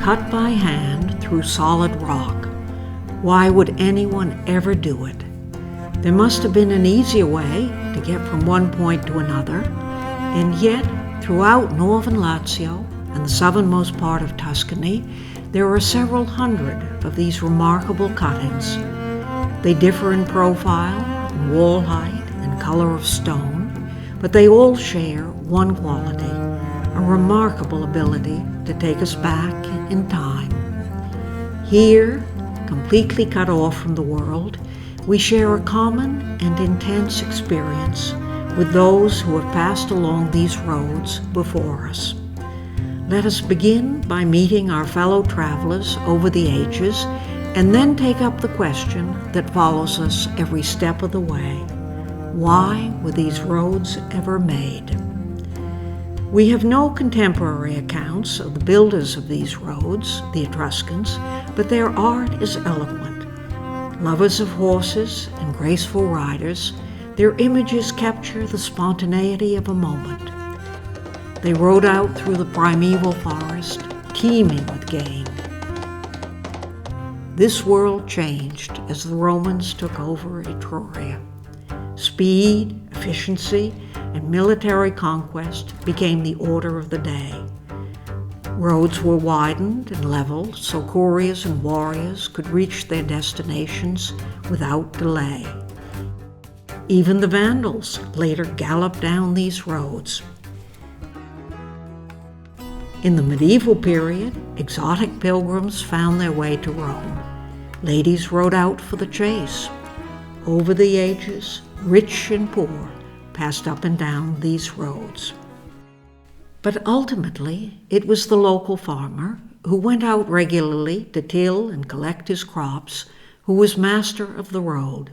cut by hand through solid rock. Why would anyone ever do it? There must have been an easier way to get from one point to another, and yet throughout Northern Lazio and the southernmost part of Tuscany, there are several hundred of these remarkable cuttings. They differ in profile, in wall height, and color of stone, but they all share one quality, a remarkable ability to take us back in time. Here, completely cut off from the world, we share a common and intense experience with those who have passed along these roads before us. Let us begin by meeting our fellow travelers over the ages, and then take up the question that follows us every step of the way. Why were these roads ever made? We have no contemporary accounts of the builders of these roads, the Etruscans, but their art is eloquent. Lovers of horses and graceful riders, their images capture the spontaneity of a moment. They rode out through the primeval forest, teeming with game. This world changed as the Romans took over Etruria. Speed, efficiency, and military conquest became the order of the day. Roads were widened and leveled so couriers and warriors could reach their destinations without delay. Even the Vandals later galloped down these roads. In the medieval period, exotic pilgrims found their way to Rome. Ladies rode out for the chase. Over the ages, rich and poor passed up and down these roads. But ultimately, it was the local farmer who went out regularly to till and collect his crops who was master of the road.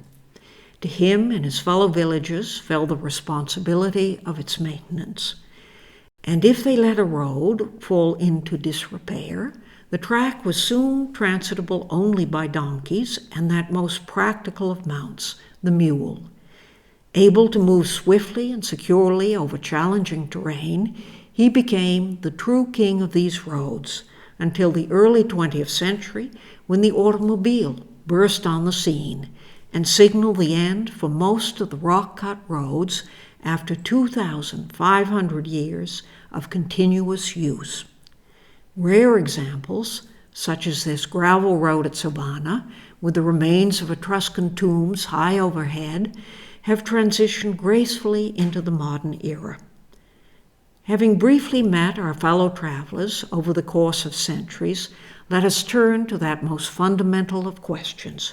To him and his fellow villagers fell the responsibility of its maintenance. And if they let a road fall into disrepair, the track was soon transitable only by donkeys and that most practical of mounts, the mule. Able to move swiftly and securely over challenging terrain, he became the true king of these roads until the early 20th century, when the automobile burst on the scene and signaled the end for most of the rock-cut roads after 2,500 years of continuous use. Rare examples, such as this gravel road at Savannah, with the remains of Etruscan tombs high overhead, have transitioned gracefully into the modern era. Having briefly met our fellow travelers over the course of centuries, let us turn to that most fundamental of questions.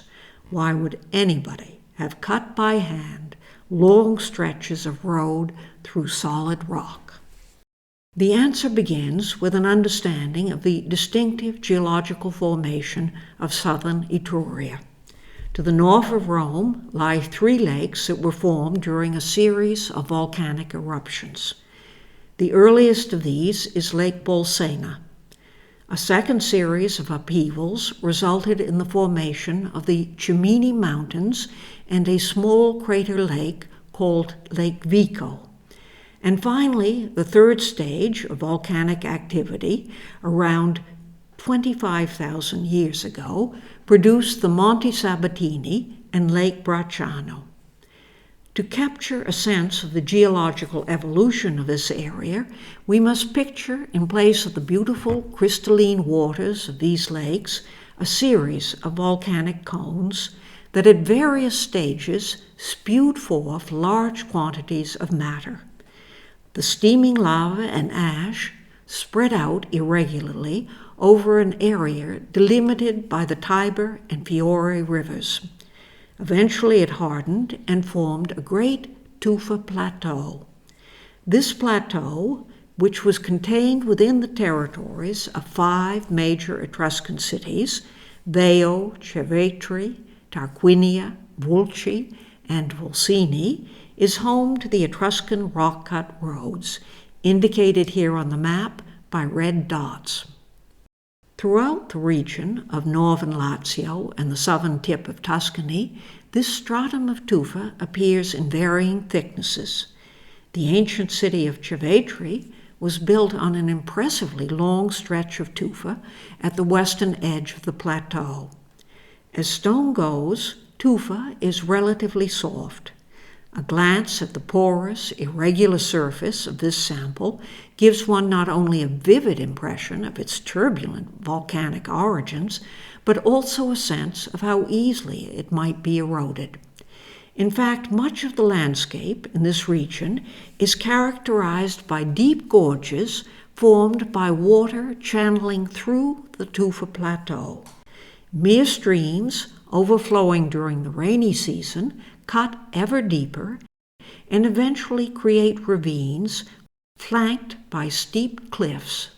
Why would anybody have cut by hand long stretches of road through solid rock? The answer begins with an understanding of the distinctive geological formation of southern Etruria. To the north of Rome lie three lakes that were formed during a series of volcanic eruptions. The earliest of these is Lake Bolsena. A second series of upheavals resulted in the formation of the Cimini Mountains and a small crater lake called Lake Vico. And finally, the third stage of volcanic activity, around 25,000 years ago, produced the Monti Sabatini and Lake Bracciano. To capture a sense of the geological evolution of this area, we must picture, in place of the beautiful crystalline waters of these lakes, a series of volcanic cones that at various stages spewed forth large quantities of matter. The steaming lava and ash spread out irregularly over an area delimited by the Tiber and Fiore rivers. Eventually it hardened and formed a great tufa plateau. This plateau, which was contained within the territories of 5 major Etruscan cities, Veio, Cervetri, Tarquinia, Vulci, and Volsini, is home to the Etruscan rock-cut roads, indicated here on the map by red dots. Throughout the region of Northern Lazio and the southern tip of Tuscany, this stratum of tufa appears in varying thicknesses. The ancient city of Cervetri was built on an impressively long stretch of tufa at the western edge of the plateau. As stone goes, tufa is relatively soft. A glance at the porous, irregular surface of this sample gives one not only a vivid impression of its turbulent volcanic origins, but also a sense of how easily it might be eroded. In fact, much of the landscape in this region is characterized by deep gorges formed by water channeling through the tufa plateau. Mere streams, overflowing during the rainy season, cut ever deeper and eventually create ravines flanked by steep cliffs.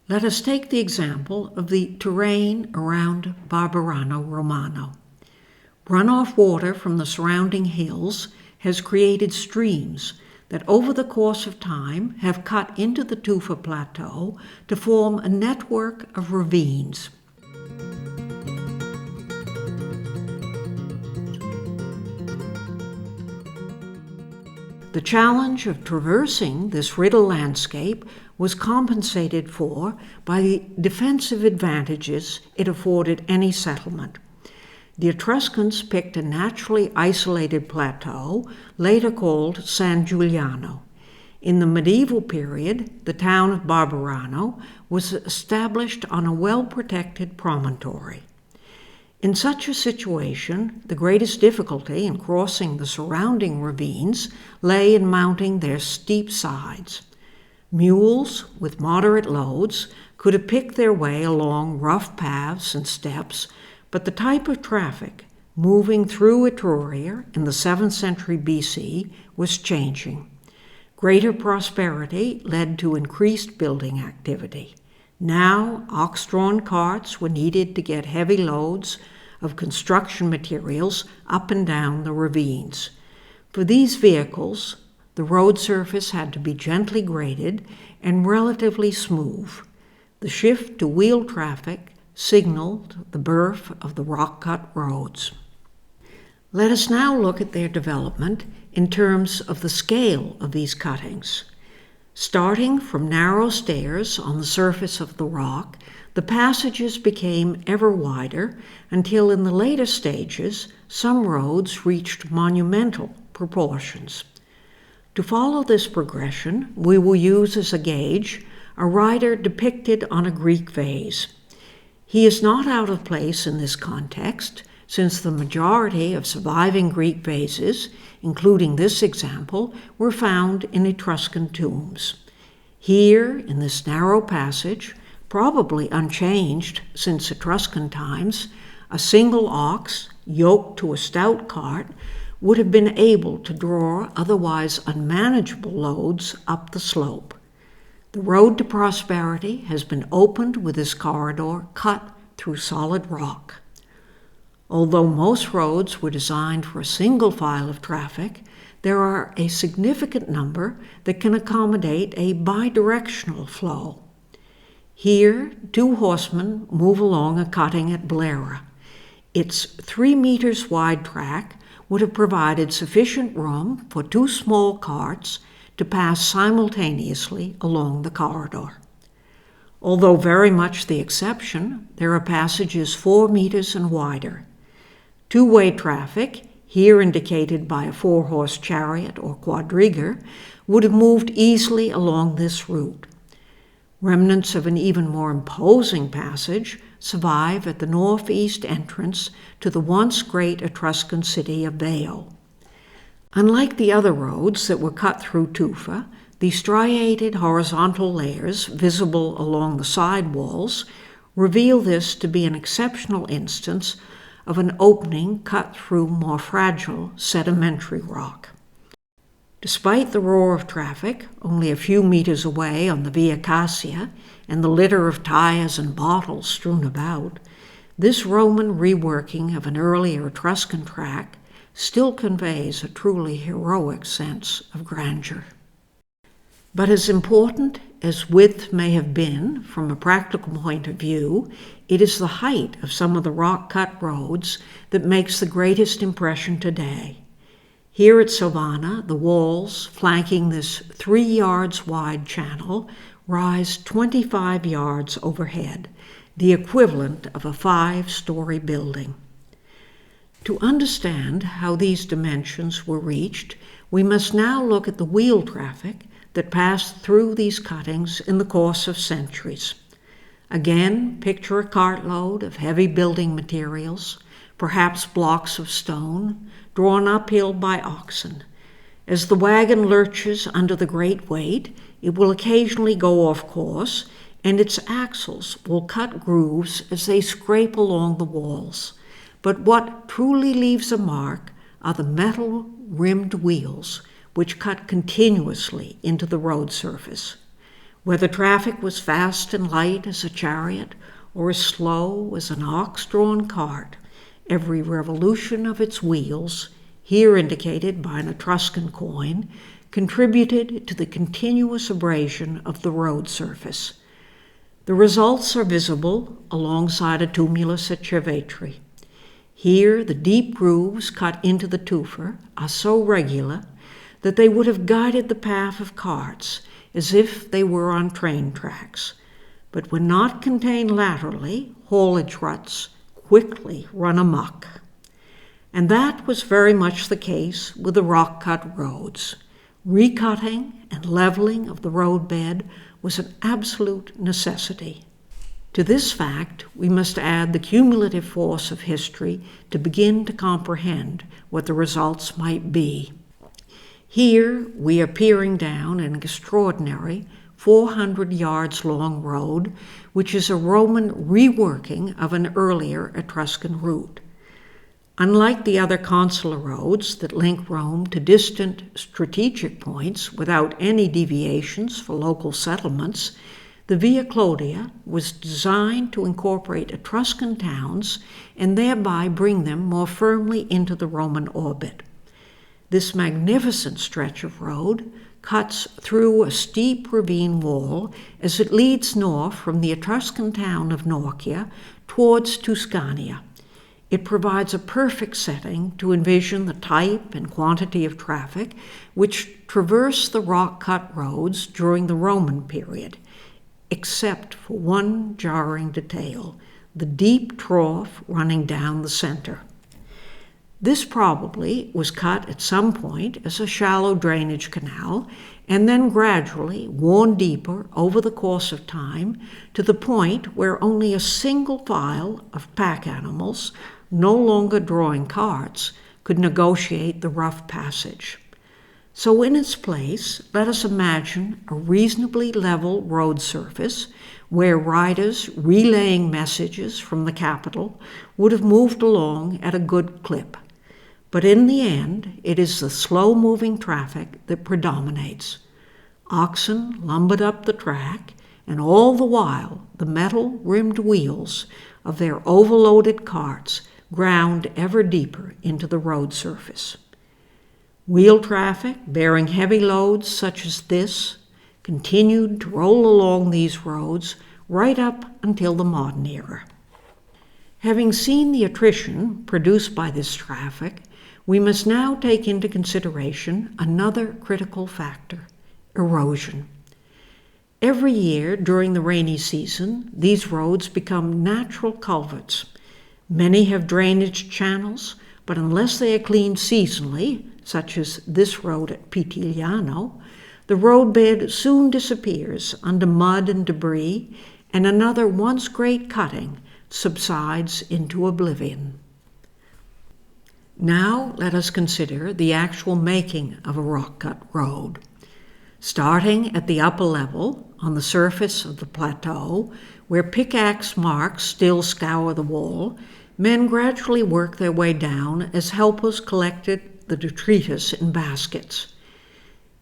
Let us take the example of the terrain around Barberano Romano. Runoff water from the surrounding hills has created streams that over the course of time have cut into the tufa plateau to form a network of ravines. The challenge of traversing this riddle landscape was compensated for by the defensive advantages it afforded any settlement. The Etruscans picked a naturally isolated plateau, later called San Giuliano. In the medieval period, the town of Barberano was established on a well-protected promontory. In such a situation, the greatest difficulty in crossing the surrounding ravines lay in mounting their steep sides. Mules with moderate loads could have picked their way along rough paths and steps, but the type of traffic moving through Etruria in the 7th century BC was changing. Greater prosperity led to increased building activity. Now, ox-drawn carts were needed to get heavy loads of construction materials up and down the ravines. For these vehicles, the road surface had to be gently graded and relatively smooth. The shift to wheel traffic signaled the birth of the rock-cut roads. Let us now look at their development in terms of the scale of these cuttings. Starting from narrow stairs on the surface of the rock, the passages became ever wider until in the later stages, some roads reached monumental proportions. To follow this progression, we will use as a gauge a rider depicted on a Greek vase. He is not out of place in this context, since the majority of surviving Greek vases, including this example, were found in Etruscan tombs. Here, in this narrow passage, probably unchanged since Etruscan times, a single ox, yoked to a stout cart, would have been able to draw otherwise unmanageable loads up the slope. The road to prosperity has been opened with this corridor cut through solid rock. Although most roads were designed for a single file of traffic, there are a significant number that can accommodate a bidirectional flow. Here, 2 horsemen move along a cutting at Blera. Its 3 meters wide track would have provided sufficient room for 2 small carts to pass simultaneously along the corridor. Although very much the exception, there are passages 4 meters and wider. Two-way traffic, here indicated by a 4-horse chariot or quadriga, would have moved easily along this route. Remnants of an even more imposing passage survive at the northeast entrance to the once great Etruscan city of Veio. Unlike the other roads that were cut through tufa, the striated horizontal layers visible along the side walls reveal this to be an exceptional instance of an opening cut through more fragile sedimentary rock. Despite the roar of traffic, only a few meters away on the Via Cassia, and the litter of tires and bottles strewn about, this Roman reworking of an earlier Etruscan track still conveys a truly heroic sense of grandeur. But as important as width may have been from a practical point of view, it is the height of some of the rock-cut roads that makes the greatest impression today. Here at Savannah, the walls flanking this 3 yards wide channel rise 25 yards overhead, the equivalent of a 5-story building. To understand how these dimensions were reached, we must now look at the wheel traffic that passed through these cuttings in the course of centuries. Again, picture a cartload of heavy building materials, perhaps blocks of stone, drawn uphill by oxen. As the wagon lurches under the great weight, it will occasionally go off course, and its axles will cut grooves as they scrape along the walls. But what truly leaves a mark are the metal-rimmed wheels, which cut continuously into the road surface. Whether traffic was fast and light as a chariot, or as slow as an ox-drawn cart, every revolution of its wheels, here indicated by an Etruscan coin, contributed to the continuous abrasion of the road surface. The results are visible alongside a tumulus at Cervetri. Here, the deep grooves cut into the tufa are so regular that they would have guided the path of carts as if they were on train tracks. But when not contained laterally, haulage ruts quickly run amok. And that was very much the case with the rock-cut roads. Recutting and leveling of the roadbed was an absolute necessity. To this fact, we must add the cumulative force of history to begin to comprehend what the results might be. Here we are peering down an extraordinary 400 yards long road, which is a Roman reworking of an earlier Etruscan route. Unlike the other consular roads that link Rome to distant strategic points without any deviations for local settlements, the Via Clodia was designed to incorporate Etruscan towns and thereby bring them more firmly into the Roman orbit. This magnificent stretch of road cuts through a steep ravine wall as it leads north from the Etruscan town of Norcia towards Tuscany. It provides a perfect setting to envision the type and quantity of traffic which traversed the rock-cut roads during the Roman period, except for one jarring detail, the deep trough running down the center. This probably was cut at some point as a shallow drainage canal and then gradually worn deeper over the course of time to the point where only a single file of pack animals, no longer drawing carts, could negotiate the rough passage. So in its place, let us imagine a reasonably level road surface where riders relaying messages from the capital would have moved along at a good clip. But in the end, it is the slow-moving traffic that predominates. Oxen lumbered up the track, and all the while the metal-rimmed wheels of their overloaded carts ground ever deeper into the road surface. Wheel traffic bearing heavy loads such as this continued to roll along these roads right up until the modern era. Having seen the attrition produced by this traffic, we must now take into consideration another critical factor, erosion. Every year during the rainy season, these roads become natural culverts. Many have drainage channels, but unless they are cleaned seasonally, such as this road at Pitigliano, the roadbed soon disappears under mud and debris, and another once great cutting subsides into oblivion. Now let us consider the actual making of a rock-cut road. Starting at the upper level, on the surface of the plateau, where pickaxe marks still scour the wall, men gradually worked their way down as helpers collected the detritus in baskets.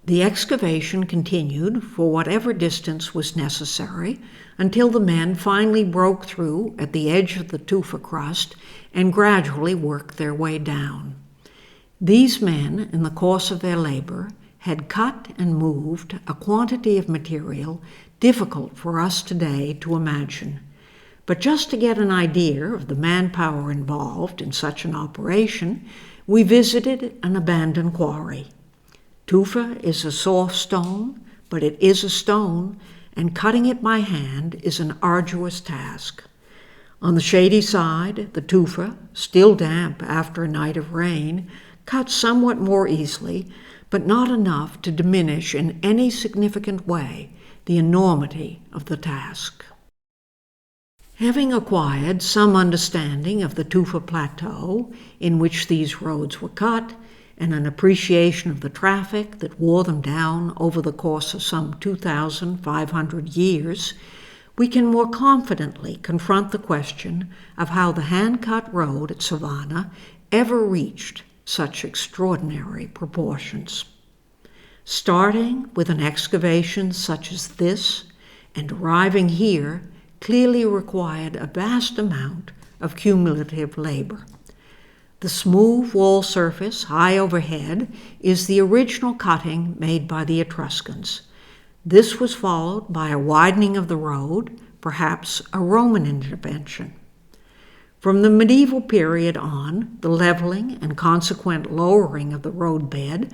The excavation continued for whatever distance was necessary until the men finally broke through at the edge of the tufa crust and gradually worked their way down. These men, in the course of their labor, had cut and moved a quantity of material difficult for us today to imagine. But just to get an idea of the manpower involved in such an operation, we visited an abandoned quarry. Tufa is a soft stone, but it is a stone, and cutting it by hand is an arduous task. On the shady side, the tufa, still damp after a night of rain, cuts somewhat more easily, but not enough to diminish in any significant way the enormity of the task. Having acquired some understanding of the Tufa Plateau in which these roads were cut, and an appreciation of the traffic that wore them down over the course of some 2,500 years, we can more confidently confront the question of how the hand-cut road at Savannah ever reached such extraordinary proportions. Starting with an excavation such as this and arriving here clearly required a vast amount of cumulative labor. The smooth wall surface high overhead is the original cutting made by the Etruscans. This was followed by a widening of the road, perhaps a Roman intervention. From the medieval period on, the leveling and consequent lowering of the roadbed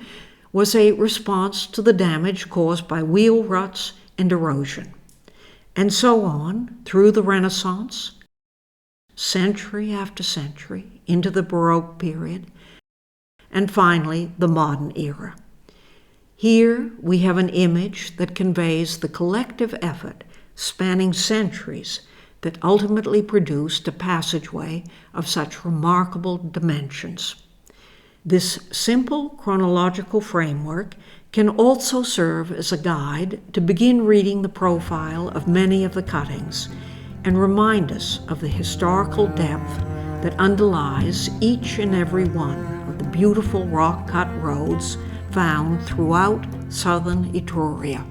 was a response to the damage caused by wheel ruts and erosion. And so on through the Renaissance, century after century, into the Baroque period, and finally the modern era. Here we have an image that conveys the collective effort spanning centuries that ultimately produced a passageway of such remarkable dimensions. This simple chronological framework can also serve as a guide to begin reading the profile of many of the cuttings and remind us of the historical depth that underlies each and every one of the beautiful rock-cut roads found throughout southern Etruria.